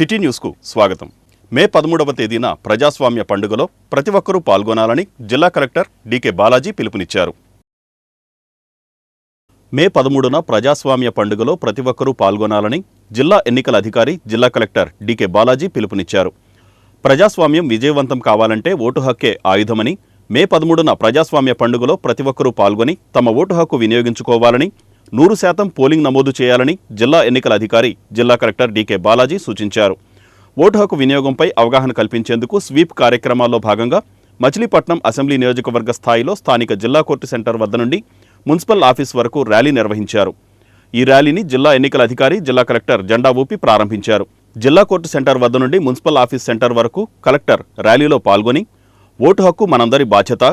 City న్యూస్కు స్వాగతం. మే 13వ తేదీన ప్రజాస్వామ్య పండుగలో ప్రతి ఒక్కరూ పాల్గొనాలని జిల్లా కలెక్టర్ డీకే బాలాజీ పిలుపునిచ్చారు. మే 13న ప్రజాస్వామ్య పండుగలో ప్రతి ఒక్కరూ పాల్గొనాలని జిల్లా ఎన్నికల అధికారి జిల్లా కలెక్టర్ డీకే బాలాజీ పిలుపునిచ్చారు. ప్రజాస్వామ్యం విజయవంతం కావాలంటే ఓటు హక్కే ఆయుధమని, మే 13న ప్రజాస్వామ్య పండుగలో ప్రతి ఒక్కరూ పాల్గొని తమ ఓటు హక్కు వినియోగించుకోవాలని, 100% పోలింగ్ నమోదు చేయాలని జిల్లా ఎన్నికల అధికారి జిల్లా కలెక్టర్ డీకే బాలాజీ సూచించారు. ఓటు హక్కు వినియోగంపై అవగాహన కల్పించేందుకు స్వీప్ కార్యక్రమాల్లో భాగంగా మచిలీపట్నం అసెంబ్లీ నియోజకవర్గ స్థాయిలో స్థానిక జిల్లా కోర్టు సెంటర్ వద్ద నుండి మున్సిపల్ ఆఫీస్ వరకు ర్యాలీ నిర్వహించారు. ఈ ర్యాలీని జిల్లా ఎన్నికల అధికారి జిల్లా కలెక్టర్ జెండా ఊపి ప్రారంభించారు. జిల్లా కోర్టు సెంటర్ వద్ద నుండి మున్సిపల్ ఆఫీస్ సెంటర్ వరకు కలెక్టర్ ర్యాలీలో పాల్గొని ఓటు హక్కు మనందరి బాధ్యత,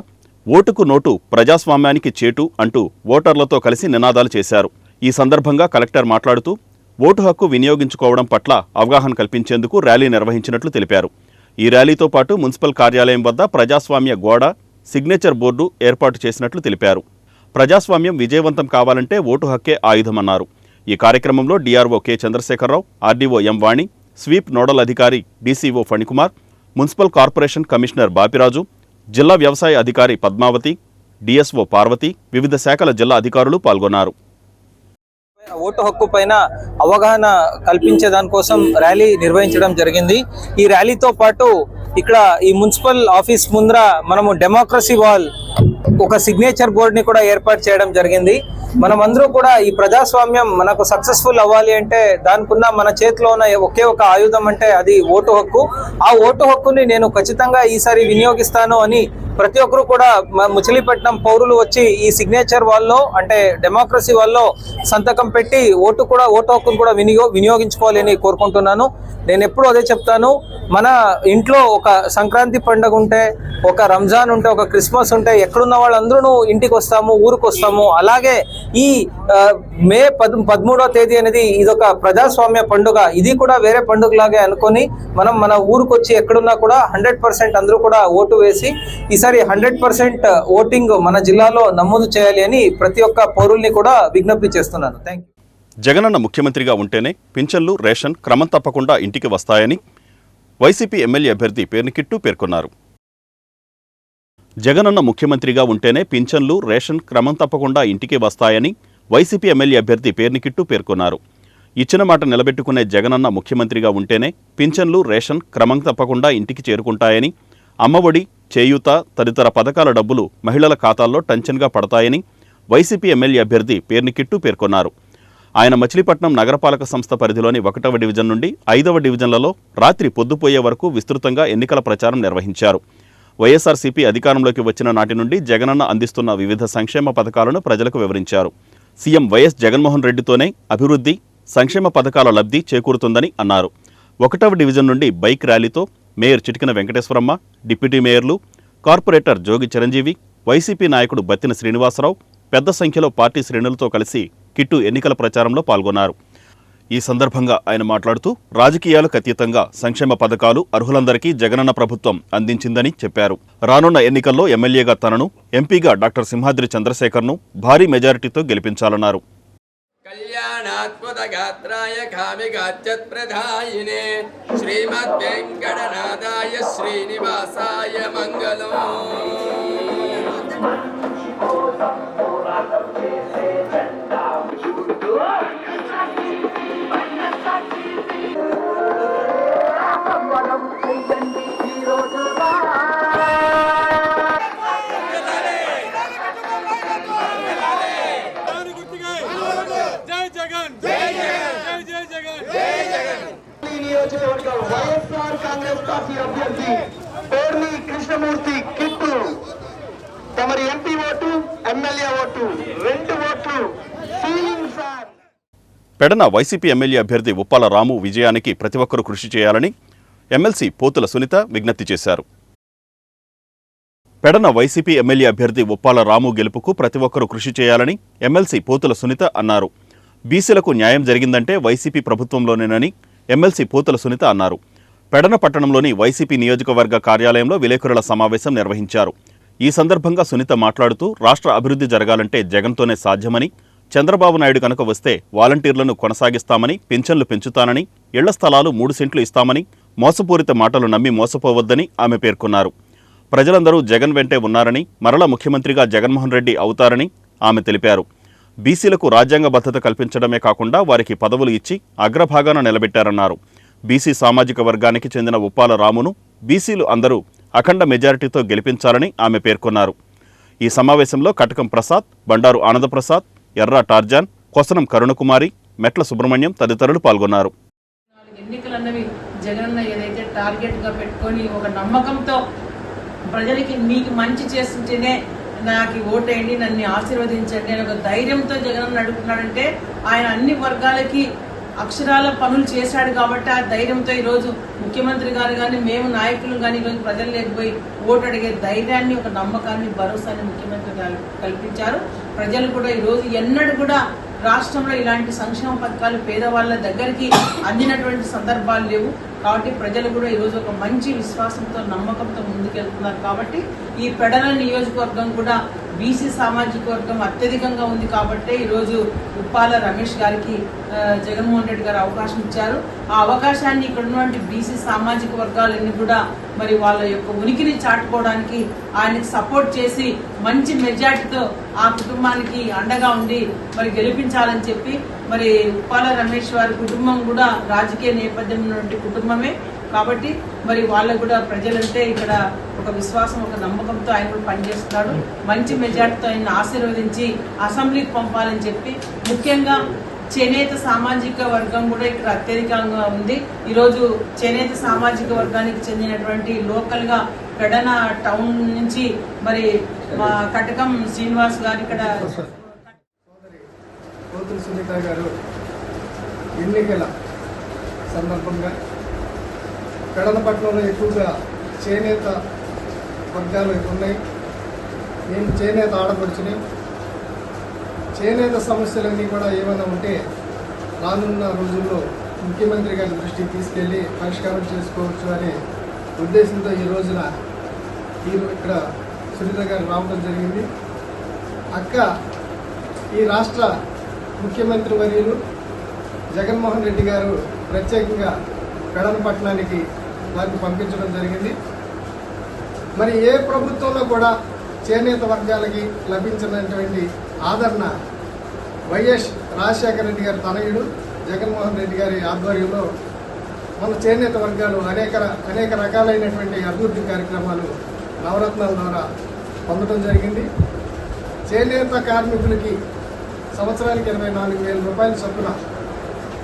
ఓటుకు నోటు ప్రజాస్వామ్యానికి చేటు అంటూ ఓటర్లతో కలిసి నినాదాలు చేశారు. ఈ సందర్భంగా కలెక్టర్ మాట్లాడుతూ ఓటు హక్కు వినియోగించుకోవడం పట్ల అవగాహన కల్పించేందుకు ర్యాలీ నిర్వహించినట్లు తెలిపారు. ఈ ర్యాలీతో పాటు మున్సిపల్ కార్యాలయం వద్ద ప్రజాస్వామ్య గోడ, సిగ్నేచర్ బోర్డు ఏర్పాటు చేసినట్లు తెలిపారు. ప్రజాస్వామ్యం విజయవంతం కావాలంటే ఓటు హక్కే ఆయుధమన్నారు. ఈ కార్యక్రమంలో DRO K Chandrasekhara Rao, RDO M Vani, SVEEP nodal అధికారి DCO Phanikumar, municipal corporation commissioner Bapiraju, జిల్లా వ్యవసాయ అధికారి పద్మావతి, డిఎస్ఓ పార్వతి, వివిధ శాఖల జిల్లా అధికారులు పాల్గొన్నారు. ఓటు హక్కు పైన అవగాహన కల్పించే దానికోసం ర్యాలీ నిర్వహించడం జరిగింది. ఈ ర్యాలీతో పాటు ఇక్కడ ఈ మున్సిపల్ ఆఫీస్ ముందర మనము డెమోక్రసీ వాల్, ఒక సిగ్నేచర్ బోర్డ్ ని కూడా ఏర్పాటు చేయడం జరిగింది. మనమందరూ కూడా ఈ ప్రజాస్వామ్యం మనకు సక్సెస్ఫుల్ అవ్వాలి అంటే దానికున్న మన చేతిలో ఉన్న ఒకే ఒక ఆయుధం అంటే అది ఓటు హక్కు. ఆ ఓటు హక్కుని నేను ఖచ్చితంగా ఈసారి వినియోగిస్తాను అని ప్రతి ఒక్కరు కూడా మచిలీపట్నం పౌరులు వచ్చి ఈ సిగ్నేచర్ వాల్లో అంటే డెమోక్రసీ వాల్లో సంతకం పెట్టి ఓటు హక్కును కూడా వినియోగించుకోవాలి అని కోరుకుంటున్నాను. నేను ఎప్పుడూ అదే చెప్తాను, మన ఇంట్లో ఒక సంక్రాంతి పండుగ ఉంటే, ఒక రంజాన్ ఉంటే, ఒక క్రిస్మస్ ఉంటే ఎక్కడున్న వాళ్ళందరూ ఇంటికి వస్తాము, ఊరికి వస్తాము. అలాగే ఈ మే 13వ తేదీ అనేది ఇదొక ప్రజాస్వామ్య పండుగ. ఇది కూడా వేరే పండుగలాగే అనుకొని మనం మన ఊరికి వచ్చి ఎక్కడున్నా కూడా 100% అందరూ కూడా ఓటు వేసి ఈసారి 100% ఓటింగ్ మన జిల్లాలో నమోదు చేయాలి అని ప్రతి ఒక్క పౌరుల్ని కూడా విజ్ఞప్తి చేస్తున్నాను. Thank you. జగనన్న ముఖ్యమంత్రిగా ఉంటేనే పింఛన్లు, రేషన్ క్రమం తప్పకుండా ఇంటికి వస్తాయని వైసీపీ ఎమ్మెల్యే అభ్యర్థి పేర్నికిట్టు పేర్కొన్నారు. జగనన్న ముఖ్యమంత్రిగా ఉంటేనే పింఛన్లు, రేషన్ క్రమం తప్పకుండా ఇంటికి వస్తాయని వైసీపీ ఎమ్మెల్యే అభ్యర్థి పేర్నికిట్టు పేర్కొన్నారు. ఇచ్చిన మాట నిలబెట్టుకునే జగనన్న ముఖ్యమంత్రిగా ఉంటేనే పింఛన్లు, రేషన్ క్రమం తప్పకుండా ఇంటికి చేరుకుంటాయని, అమ్మఒడి, చేయూత తదితర పథకాల డబ్బులు మహిళల ఖాతాల్లో టంచన్గా పడతాయని వైసీపీ ఎమ్మెల్యే అభ్యర్థి పేర్నికిట్టు పేర్కొన్నారు. ఆయన మచిలీపట్నం నగరపాలక సంస్థ పరిధిలోని 1వ డివిజన్ నుండి 5వ డివిజన్లలో రాత్రి పొద్దుపోయే వరకు విస్తృతంగా ఎన్నికల ప్రచారం నిర్వహించారు. వైఎస్ఆర్సీపీ అధికారంలోకి వచ్చిన నాటి నుండి జగనన్న అందిస్తున్న వివిధ సంక్షేమ పథకాలను ప్రజలకు వివరించారు. సీఎం వైఎస్ జగన్మోహన్ రెడ్డితోనే అభివృద్ధి, సంక్షేమ పథకాల లబ్ధి చేకూరుతుందని అన్నారు. 1వ డివిజన్ నుండి బైక్ ర్యాలీతో మేయర్ చిటికిన వెంకటేశ్వరమ్మ, డిప్యూటీ మేయర్లు, కార్పొరేటర్ జోగి చిరంజీవి, వైసీపీ నాయకుడు బత్తిన శ్రీనివాసరావు పెద్ద సంఖ్యలో పార్టీ శ్రేణులతో కలిసి కిట్టు ఎన్నికల ప్రచారంలో పాల్గొన్నారు. ఈ సందర్భంగా ఆయన మాట్లాడుతూ రాజకీయాలకు అతీతంగా సంక్షేమ పథకాలు అర్హులందరికీ జగనన్న ప్రభుత్వం అందించిందని చెప్పారు. రానున్న ఎన్నికల్లో ఎమ్మెల్యేగా తనను, ఎంపీగా డాక్టర్ సింహాద్రి చంద్రశేఖర్ను భారీ మెజారిటీతో గెలిపించాలన్నారు. కళ్యాణాత్మదగాత్రాయ కామిగాత్యత్ప్రదాయినే శ్రీమద్వేంకటనాథాయ శ్రీనివాసాయ మంగళం. నియోజకవర్గం వైఎస్ఆర్ కాంగ్రెస్ పార్టీ అభ్యర్థి పేర్ని కృష్ణమూర్తి కిట్టు తమరి ఎంపీ ఓటు, ఎమ్మెల్యే ఓటు 2 ఓట్లు ceiling sir. Pedana YCP MLA అభ్యర్థి ఉప్పాల రాము విజయానికి ప్రతి ఒక్కరూ కృషి చేయాలని ఎమ్మెల్సీ పోతుల సునీత విజ్ఞప్తి చేశారు. పెడన వైసీపీ ఎమ్మెల్యే అభ్యర్థి ఉప్పాల రాము గెలుపుకు ప్రతి ఒక్కరూ కృషి చేయాలని ఎమ్మెల్సీ పోతుల సునీత అన్నారు. బీసీలకు న్యాయం జరిగిందంటే వైసీపీ ప్రభుత్వంలోనేనని ఎమ్మెల్సీ పోతుల సునీత అన్నారు. పెడన పట్టణంలోని వైసీపీ నియోజకవర్గ కార్యాలయంలో విలేకరుల సమావేశం నిర్వహించారు. ఈ సందర్భంగా సునీత మాట్లాడుతూ రాష్ట్ర అభివృద్ధి జరగాలంటే జగన్తోనే సాధ్యమని, చంద్రబాబు నాయుడు కనుక వస్తే వాలంటీర్లను కొనసాగిస్తామని, పింఛన్లు పెంచుతానని, ఇళ్ల స్థలాలు 3 సెంట్లు ఇస్తామని మోసపూరిత మాటలు నమ్మి మోసపోవద్దని ఆమె పేర్కొన్నారు. ప్రజలందరూ జగన్ వెంటే ఉన్నారని, మరలా ముఖ్యమంత్రిగా జగన్మోహన్ రెడ్డి అవుతారని ఆమె తెలిపారు. బీసీలకు రాజ్యాంగబద్ధత కల్పించడమే కాకుండా వారికి పదవులు ఇచ్చి అగ్రభాగాన నిలబెట్టారన్నారు. బీసీ సామాజిక వర్గానికి చెందిన ఉప్పాల రామును బీసీలు అందరూ అఖండ మెజారిటీతో గెలిపించాలని ఆమె పేర్కొన్నారు. ఈ సమావేశంలో కటకం ప్రసాద్, బండారు ఆనందప్రసాద్, ఎర్రా టార్జాన్, కొసనం కరుణకుమారి, మెట్ల సుబ్రహ్మణ్యం తదితరులు పాల్గొన్నారు. ఎన్నికలన్నవి జగనన్న ఏదైతే టార్గెట్ గా పెట్టుకొని ఒక నమ్మకంతో ప్రజలకి మీకు మంచి చేస్తుంటేనే నాకు ఓటేయండి, నన్ను ఆశీర్వదించండి అని ఒక ధైర్యంతో జగనన్న నడుపుతున్నాడంటే ఆయన అన్ని వర్గాలకి అక్షరాల పనులు చేశాడు కాబట్టి ఆ ధైర్యంతో ఈరోజు ముఖ్యమంత్రి గారు కానీ మేము నాయకులు కానీ ఈరోజు ప్రజలు లేకపోయి ఓటు అడిగే ధైర్యాన్ని, ఒక నమ్మకాన్ని, భరోసాని ముఖ్యమంత్రి గారు కల్పించారు. ప్రజలు కూడా ఈరోజు ఎన్నడూ కూడా రాష్ట్రంలో ఇలాంటి సంక్షేమ పథకాలు పేదవాళ్ళ దగ్గరికి అందినటువంటి సందర్భాలు లేవు. కాబట్టి ప్రజలు కూడా ఈరోజు ఒక మంచి విశ్వాసంతో, నమ్మకంతో ముందుకెళ్తున్నారు. కాబట్టి ఈ పెడల నియోజకవర్గం కూడా బీసీ సామాజిక వర్గం అత్యధికంగా ఉంది కాబట్టి ఈరోజు ఉప్పాల రమేష్ గారికి జగన్మోహన్ రెడ్డి గారు అవకాశం ఇచ్చారు. ఆ అవకాశాన్ని ఇక్కడ ఉన్నటువంటి బీసీ సామాజిక వర్గాలన్నీ కూడా మరి వాళ్ళ యొక్క ఉనికిని చాటుకోవడానికి ఆయనకి సపోర్ట్ చేసి మంచి మెజార్టీతో ఆ కుటుంబానికి అండగా ఉండి మరి గెలిపించాలని చెప్పి మరి ఉప్పాల రమేష్ వారి కుటుంబం కూడా రాజకీయ నేపథ్యం ఉన్నటువంటి కుటుంబమే కాబట్టి మరి వాళ్ళకు కూడా ప్రజలంటే ఇక్కడ ఒక విశ్వాసం, ఒక నమ్మకంతో ఆయన కూడా పనిచేస్తున్నాడు. మంచి మెజార్టీతో ఆయన ఆశీర్వదించి అసెంబ్లీకి పంపాలని చెప్పి ముఖ్యంగా చేనేత సామాజిక వర్గం కూడా ఇక్కడ అత్యధికంగా ఉంది. ఈరోజు చేనేత సామాజిక వర్గానికి చెందినటువంటి లోకల్గా పెడన టౌన్ నుంచి మరి మా కటకం శ్రీనివాస్ గారు ఇక్కడ కోతుల సునీత గారు ఎన్నికల సందర్భంగా పెడనపట్నంలో ఎక్కువగా చేనేత వర్గాలు ఉన్నాయి. నేను చేనేత ఆడపడుచుని. చేనేత సమస్యలన్నీ కూడా ఏమైనా ఉంటే రానున్న రోజుల్లో ముఖ్యమంత్రి గారి దృష్టికి తీసుకెళ్ళి పరిష్కారం చేసుకోవచ్చు అనే ఉద్దేశంతో ఈ రోజున ఇక్కడ సునీత గారు రావడం జరిగింది. అక్క ఈ రాష్ట్ర ముఖ్యమంత్రి వర్యులు జగన్మోహన్ రెడ్డి గారు ప్రత్యేకంగా పెడనపట్నానికి వారికి పంపించడం జరిగింది. మరి ఏ ప్రభుత్వంలో కూడా చేనేత వర్గాలకి లభించినటువంటి ఆదరణ వైఎస్ రాజశేఖర రెడ్డి గారి తనయుడు జగన్మోహన్ రెడ్డి గారి ఆధ్వర్యంలో మన చేనేత వర్గాలు అనేక రకాలైనటువంటి అభివృద్ధి కార్యక్రమాలు నవరత్నాల ద్వారా పొందడం జరిగింది. చేనేత కార్మికులకి సంవత్సరానికి 24,000 రూపాయల చొప్పున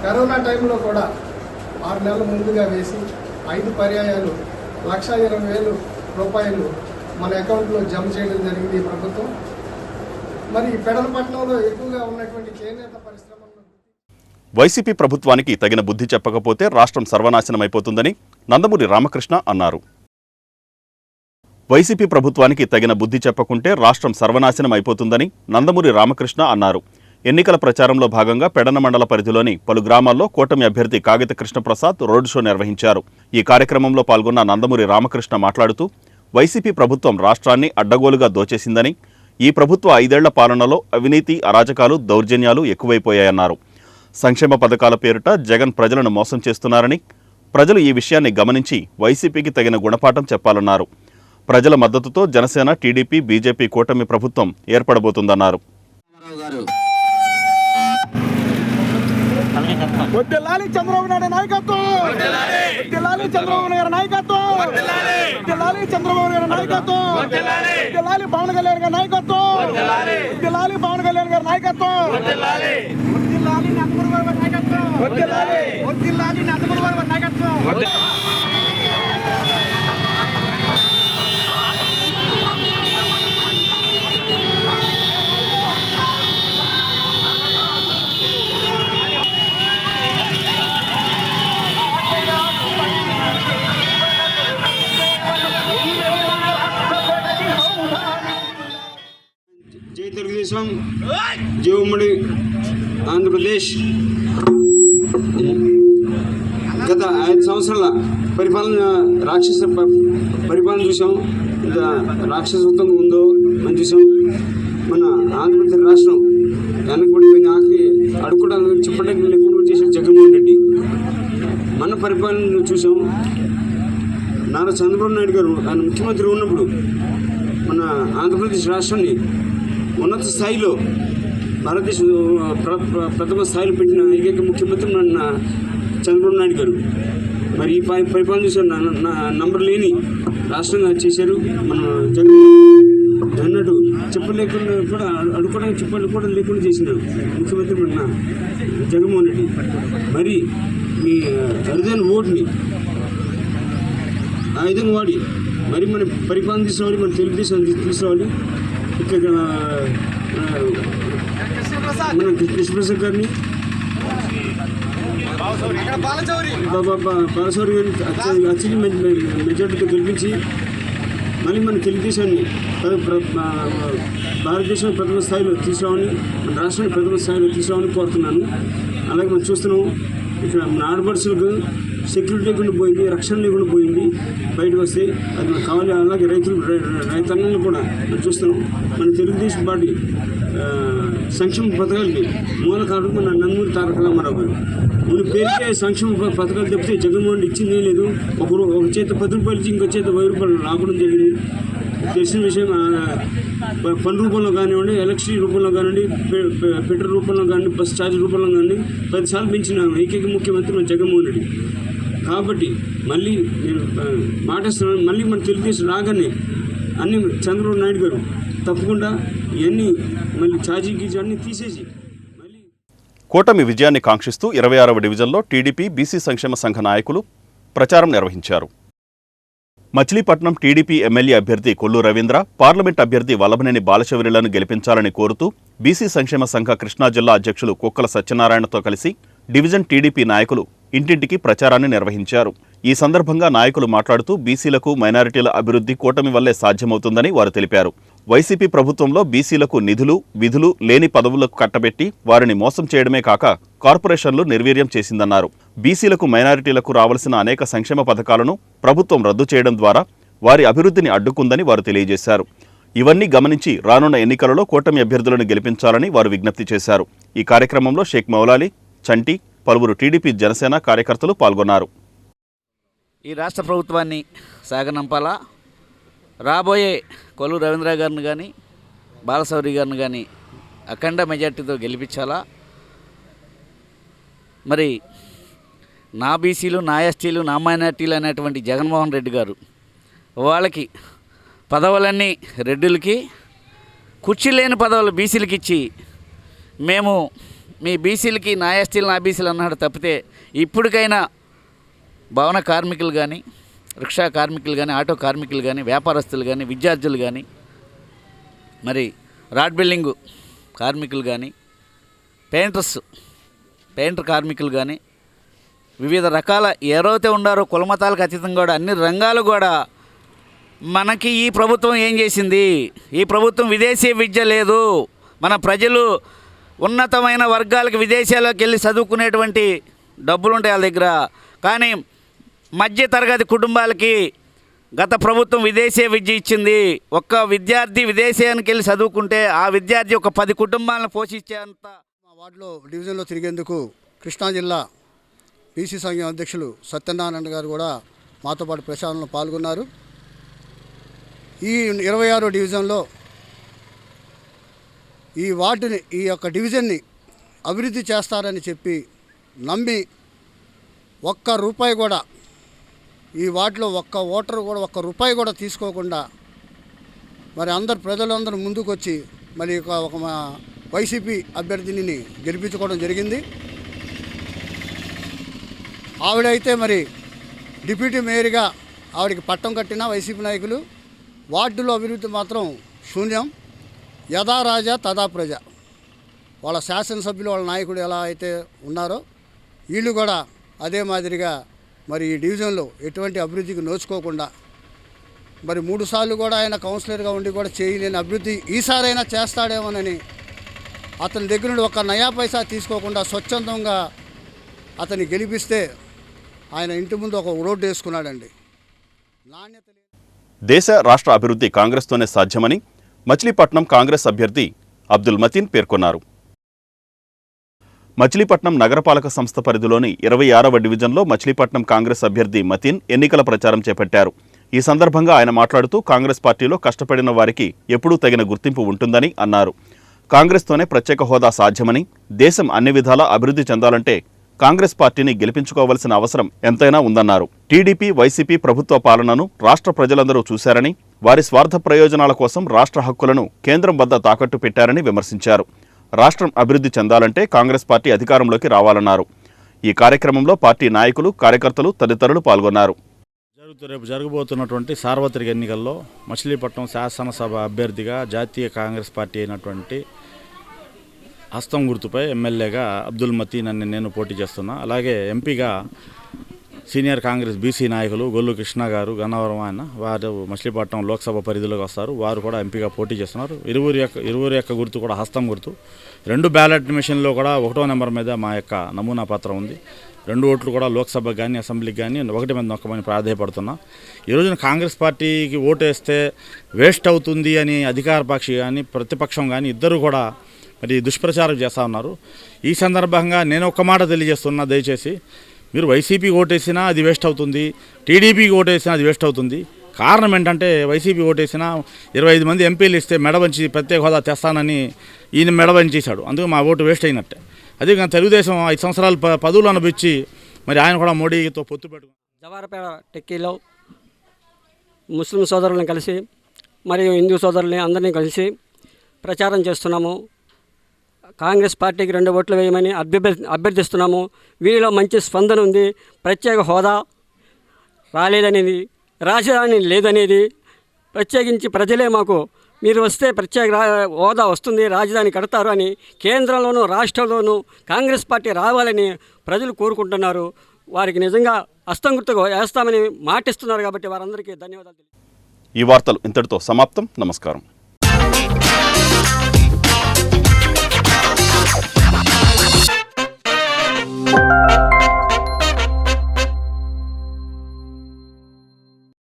కరోనా టైంలో కూడా 6 నెలల ముందుగా వేసి 5 పర్యాయాలు 1,20,000 రూపాయలు మన అకౌంట్లో జమ చేయడం జరిగింది ఈ ప్రభుత్వం. మరి పెడనపట్నంలో ఎక్కువగా ఉన్నటువంటి చేనేత పరిశ్రమలను వైసీపీ ప్రభుత్వానికి తగిన బుద్ధి చెప్పకపోతే రాష్ట్రం సర్వనాశనమైపోతుందని నందమూరి రామకృష్ణ అన్నారు. వైసీపీ ప్రభుత్వానికి తగిన బుద్ధి చెప్పకుంటే రాష్ట్రం సర్వనాశనం అయిపోతుందని నందమూరి రామకృష్ణ అన్నారు. ఎన్నికల ప్రచారంలో భాగంగా పెడన మండల పరిధిలోని పలు గ్రామాల్లో కూటమి అభ్యర్థి కాగిత కృష్ణప్రసాద్ రోడ్ షో నిర్వహించారు. ఈ కార్యక్రమంలో పాల్గొన్న నందమూరి రామకృష్ణ మాట్లాడుతూ వైసీపీ ప్రభుత్వం రాష్ట్రాన్ని అడ్డగోలుగా దోచేసిందని, ఈ ప్రభుత్వ 5 ఏళ్ల పాలనలో అవినీతి, అరాచకాలు, దౌర్జన్యాలు ఎక్కువైపోయాయన్నారు. సంక్షేమ పథకాల పేరిట జగన్ ప్రజలను మోసం చేస్తున్నారని, ప్రజలు ఈ విషయాన్ని గమనించి వైసీపీకి తగిన గుణపాఠం చెప్పాలన్నారు. ప్రజల మద్దతుతో జనసేన, టీడీపీ, బీజేపీ కూటమి ప్రభుత్వం ఏర్పడబోతుందన్నారు. వడ్డెల్లాలి చంద్రబాబు నాయుడు నాయకత్వం, వడ్డెల్లాలి చంద్రబాబు నాయుడు నాయకత్వం, వడ్డెల్లాలి చంద్రబాబు నాయుడు నాయకత్వం, వడ్డెల్లాలి పవన్ కళ్యాణ్ గారి నాయకత్వం, వడ్డెల్లాలి పవన్ కళ్యాణ్ గారి నాయకత్వం, వడ్డెల్లాలి నందమూరి గారి నాయకత్వం, వడ్డెల్లాలి నందమూరి గారి నాయకత్వం. జై తెలుగుదేశం, జై ఉమ్మడి ఆంధ్రప్రదేశ్. గత 5 సంవత్సరాల పరిపాలన రాక్షస పరిపాలన చూసాం. రాక్షసత్వం ఉందో అని చూసాం. మన ఆంధ్రప్రదేశ్ రాష్ట్రం వెనకబడిపోయిన అడుక్కోవడానికి చెప్పడానికి లేకుండా చేసిన జగన్మోహన్ రెడ్డి. మన పరిపాలన చూసాం. నారా చంద్రబాబు నాయుడు గారు ఆయన ముఖ్యమంత్రి ఉన్నప్పుడు మన ఆంధ్రప్రదేశ్ రాష్ట్రాన్ని ఉన్నత స్థాయిలో భారతదేశ ప్రథమ స్థాయిలో పెట్టిన ఏకైక ముఖ్యమంత్రి మన చంద్రబాబు నాయుడు గారు. మరి ఈ పరిపాలన చూసారు నంబర్ లేని రాష్ట్రంగా చేశారు. మన జగన్ అన్నట్టు చెప్పలేకుండా కూడా అడుకోవడానికి చెప్పలు కూడా లేకుండా చేసిన ముఖ్యమంత్రి మన జగన్మోహన్ రెడ్డి. మరి మీ అరుదైన ఓటుని ఆ విధంగా వాడి మరి మన పరిపాలన తీసుకోవాలి, మన తెలుగుదేశం తీసుకోవాలి. ఇక్కడ మన కృష్ణప్రసాద్ గారిని బాలశౌరి గారిని అత్యధిక మెజార్టీతో గెలిపించి మళ్ళీ మన తెలుగుదేశాన్ని భారతదేశం ప్రథమ స్థాయిలో తీసుకురావని, మన రాష్ట్రాన్ని ప్రథమ స్థాయిలో తీసుకురావని కోరుతున్నాను. అలాగే మనం చూస్తున్నాం ఇక్కడ మన ఆడపడుచులకు సెక్యూరిటీ లేకుండా పోయింది, రక్షణ లేకుండా పోయింది. బయటకు వస్తే అది మనకు కావాలి. అలాగే రైతాంగాన్ని కూడా మనం చూస్తున్నాం. మన తెలుగుదేశం పార్టీ సంక్షేమ పథకాలకి మూల కారణం మన నందమూరి తారక రామారావు గారు. మన పేరుకే సంక్షేమ పథకాలు తప్పితే జగన్మోహన్ రెడ్డి ఇచ్చిందే లేదు. ఒక చేత 10 రూపాయలు ఇచ్చి ఇంకో చేత 10 రూపాయలు రావడం జరిగింది. తెలిసిన విషయం. పన్ను రూపంలో కానివ్వండి, ఎలక్ట్రిసిటీ రూపంలో కానివ్వండి, పెట్రోల్ రూపంలో కానీ, బస్ ఛార్జ్ రూపంలో కానీ 10 సార్లు పెంచిన ఏకైక ముఖ్యమంత్రి మన జగన్మోహన్ రెడ్డి. కాబట్టి మళ్ళీ నేను మాటిస్తున్నాను, మళ్ళీ మన తెలుగుదేశం రాగానే అన్ని చంద్రబాబు నాయుడు గారు తప్పకుండా ఇవన్నీ మళ్ళీ ఛార్జీ గీజీ అన్నీ తీసేసి మళ్ళీ కూటమి విజయాన్ని కాంక్షిస్తూ 26వ డివిజన్లో టీడీపీ బీసీ సంక్షేమ సంఘ నాయకులు ప్రచారం నిర్వహించారు. మచిలీపట్నం టీడీపీ ఎమ్మెల్యే అభ్యర్థి కొల్లు రవీంద్ర, పార్లమెంట్ అభ్యర్థి వల్లభనేని బాలశౌరిలను గెలిపించాలని కోరుతూ బీసీ సంక్షేమ సంఘ కృష్ణా జిల్లా అధ్యక్షులు కుక్కల సత్యనారాయణతో కలిసి డివిజన్ టీడీపీ నాయకులు ఇంటింటికి ప్రచారాన్ని నిర్వహించారు. ఈ సందర్భంగా నాయకులు మాట్లాడుతూ బీసీలకు మైనారిటీల అభివృద్ధి కూటమి వల్లే సాధ్యమవుతుందని వారు తెలిపారు. వైసీపీ ప్రభుత్వంలో బీసీలకు నిధులు, విధులు లేని పదవులకు కట్టబెట్టి వారిని మోసం చేయడమే కాక కార్పొరేషన్లు నిర్వీర్యం చేసిందన్నారు. బీసీలకు, మైనారిటీలకు రావాల్సిన అనేక సంక్షేమ పథకాలను ప్రభుత్వం రద్దు చేయడం ద్వారా వారి అభివృద్ధిని అడ్డుకుందని వారు తెలియజేశారు. ఇవన్నీ గమనించి రానున్న ఎన్నికలలో కూటమి అభ్యర్థులను గెలిపించాలని వారు విజ్ఞప్తి చేశారు. ఈ కార్యక్రమంలో షేక్ మౌలాలి, చంటి, పలువురు టీడీపీ, జనసేన కార్యకర్తలు పాల్గొన్నారు. ఈ రాష్ట్ర ప్రభుత్వాన్ని సాగనంపాలా, రాబోయే కొల్లు రవీంద్ర గారిని కానీ, బాలశౌరి గారిని కానీ అఖండ మెజార్టీతో గెలిపించాలా. మరి నా బీసీలు, నా ఎస్టీలు, నా మైనార్టీలు అనేటువంటి జగన్మోహన్ రెడ్డి గారు వాళ్ళకి పదవులన్నీ రెడ్డిలకి, కుర్చీ లేని పదవులు బీసీలకి ఇచ్చి మేము మీ బీసీలకి నా ఎస్టీలు, నా బీసీలు అన్నాడు తప్పితే ఇప్పటికైనా భవన కార్మికులు కానీ, రిక్షా కార్మికులు కానీ, ఆటో కార్మికులు కానీ, వ్యాపారస్తులు కానీ, విద్యార్థులు కానీ, మరి రాడ్ బిల్డింగు కార్మికులు కానీ, పెయింటర్ కార్మికులు కానీ, వివిధ రకాల ఎవరైతే ఉండారో కులమతాలకు అతీతంగా కూడా అన్ని రంగాలు కూడా మనకి ఈ ప్రభుత్వం ఏం చేసింది? ఈ ప్రభుత్వం విదేశీ విద్య లేదు. మన ప్రజలు ఉన్నతమైన వర్గాలకు విదేశాలకు వెళ్ళి చదువుకునేటువంటి డబ్బులు ఉంటాయి వాళ్ళ దగ్గర. కానీ మధ్య తరగతి కుటుంబాలకి గత ప్రభుత్వం విదేశీ విద్య ఇచ్చింది. ఒక్క విద్యార్థి విదేశానికి వెళ్ళి చదువుకుంటే ఆ విద్యార్థి ఒక 10 కుటుంబాలను పోషించేంత. మా వార్డులో డివిజన్లో తిరిగేందుకు కృష్ణా జిల్లా బీసీ సంఘం అధ్యక్షులు సత్యనారాయణ గారు కూడా మాతో పాటు ప్రచారంలో పాల్గొన్నారు. ఈ 26వ డివిజన్లో ఈ వార్డుని, ఈ యొక్క డివిజన్ని అభివృద్ధి చేస్తారని చెప్పి నమ్మి ఒక్క రూపాయి కూడా ఈ వార్డులో ఒక్క ఓటరు కూడా ఒక్క రూపాయి కూడా తీసుకోకుండా మరి ప్రజలందరూ ముందుకు వచ్చి మరి ఒక వైసీపీ అభ్యర్థిని గెలిపించుకోవడం జరిగింది. ఆవిడైతే మరి డిప్యూటీ మేయర్గా ఆవిడకి పట్టం కట్టిన వైసీపీ నాయకులు, వార్డులో అభివృద్ధి మాత్రం శూన్యం. యథా రాజా తదా ప్రజ. వాళ్ళ శాసనసభ్యులు, వాళ్ళ నాయకుడు ఎలా అయితే ఉన్నారో వీళ్ళు కూడా అదే మాదిరిగా మరి ఈ డివిజన్లో ఎటువంటి అభివృద్ధికి నోచుకోకుండా మరి 3 సార్లు కూడా ఆయన కౌన్సిలర్గా ఉండి కూడా చేయలేని అభివృద్ధి ఈసారైనా చేస్తాడేమోనని అతని దగ్గర నుండి ఒక నయా పైసా తీసుకోకుండా స్వచ్ఛందంగా అతన్ని గెలిపిస్తే ఆయన ఇంటి ముందు ఒక రోడ్డు వేసుకున్నాడండి. నాణ్యత దేశ రాష్ట్ర అభివృద్ధి కాంగ్రెస్తోనే సాధ్యమని మచిలీపట్నం కాంగ్రెస్ అభ్యర్థి అబ్దుల్ మతీన్ పేర్కొన్నారు. మచిలీపట్నం నగరపాలక సంస్థ పరిధిలోని 26వ డివిజన్లో మచిలీపట్నం కాంగ్రెస్ అభ్యర్థి మతీన్ ఎన్నికల ప్రచారం చేపట్టారు. ఈ సందర్భంగా ఆయన మాట్లాడుతూ కాంగ్రెస్ పార్టీలో కష్టపడిన వారికి ఎప్పుడూ తగిన గుర్తింపు ఉంటుందని అన్నారు. కాంగ్రెస్తోనే ప్రత్యేక హోదా సాధ్యమని, దేశం అన్ని విధాలా అభివృద్ధి చెందాలంటే కాంగ్రెస్ పార్టీని గెలిపించుకోవాల్సిన అవసరం ఎంతైనా ఉందన్నారు. టీడీపీ, వైసీపీ ప్రభుత్వ పాలనను రాష్ట్ర ప్రజలందరూ చూశారని, వారి స్వార్థ ప్రయోజనాల కోసం రాష్ట్ర హక్కులను కేంద్రం వద్ద తాకట్టు పెట్టారని విమర్శించారు. రాష్ట్రం అభివృద్ధి చెందాలంటే కాంగ్రెస్ పార్టీ అధికారంలోకి రావాలన్నారు. ఈ కార్యక్రమంలో పార్టీ నాయకులు, కార్యకర్తలు తదితరులు పాల్గొన్నారు. రేపు జరగబోతున్నటువంటి సార్వత్రిక ఎన్నికల్లో మచిలీపట్నం శాసనసభ అభ్యర్థిగా జాతీయ కాంగ్రెస్ పార్టీ అయినటువంటి హస్తం గుర్తుపై ఎమ్మెల్యేగా అబ్దుల్ మతీన్ అని నేను పోటీ చేస్తున్నా. అలాగే ఎంపీగా సీనియర్ కాంగ్రెస్ బీసీ నాయకులు గొల్లు కృష్ణ గారు, గన్నవరం ఆయన, వారు మచిలీపట్నం లోక్సభ పరిధిలోకి వస్తారు. వారు కూడా ఎంపీగా పోటీ చేస్తున్నారు. ఇరువురి యొక్క గుర్తు కూడా హస్తం గుర్తు. 2 బ్యాలెట్ మిషన్లో కూడా 1వ నెంబర్ మీద మా యొక్క నమూనా పత్రం ఉంది. 2 ఓట్లు కూడా లోక్సభకు కానీ అసెంబ్లీకి కానీ 1 మీద నొక్కమని ప్రాధాయపడుతున్నా. ఈ రోజున కాంగ్రెస్ పార్టీకి ఓటేస్తే వేస్ట్ అవుతుంది అని అధికార పక్షి కానీ ప్రతిపక్షం కానీ ఇద్దరు కూడా మరి దుష్ప్రచారం చేస్తూ ఉన్నారు. ఈ సందర్భంగా నేను ఒక్క మాట తెలియజేస్తున్నా, దయచేసి మీరు వైసీపీ ఓటేసినా అది వేస్ట్ అవుతుంది, టీడీపీకి ఓటేసినా అది వేస్ట్ అవుతుంది. కారణం ఏంటంటే వైసీపీ ఓటేసినా 25 మంది ఎంపీలు ఇస్తే మెడవంచి ప్రత్యేక హోదా తెస్తానని ఈయన మెడవంచేశాడు. అందుకు మా ఓటు వేస్ట్ అయినట్టే. అదే కానీ తెలుగుదేశం 5 సంవత్సరాలు పదవులు అనుభవించి మరి ఆయన కూడా మోడీతో పొత్తు పెట్టుకుని జవారపేట టెక్కీలో ముస్లిం సోదరులను కలిసి మరియు హిందూ సోదరుల్ని అందరినీ కలిసి ప్రచారం చేస్తున్నాము. కాంగ్రెస్ పార్టీకి 2 ఓట్లు వేయమని అభ్యర్థిస్తున్నాము. వీరిలో మంచి స్పందన ఉంది. ప్రత్యేక హోదా రాలేదనేది, రాజధాని లేదనేది, ప్రత్యేకించి ప్రజలే మాకు మీరు వస్తే ప్రత్యేక హోదా వస్తుంది, రాజధాని కడతారు అని కేంద్రంలోనూ రాష్ట్రంలోనూ కాంగ్రెస్ పార్టీ రావాలని ప్రజలు కోరుకుంటున్నారు. వారికి నిజంగా హస్తం గుర్తుగా వేస్తామని మాటిస్తున్నారు. కాబట్టి వారందరికీ ధన్యవాదాలు. ఈ వార్తలు ఇంతటితో సమాప్తం. నమస్కారం.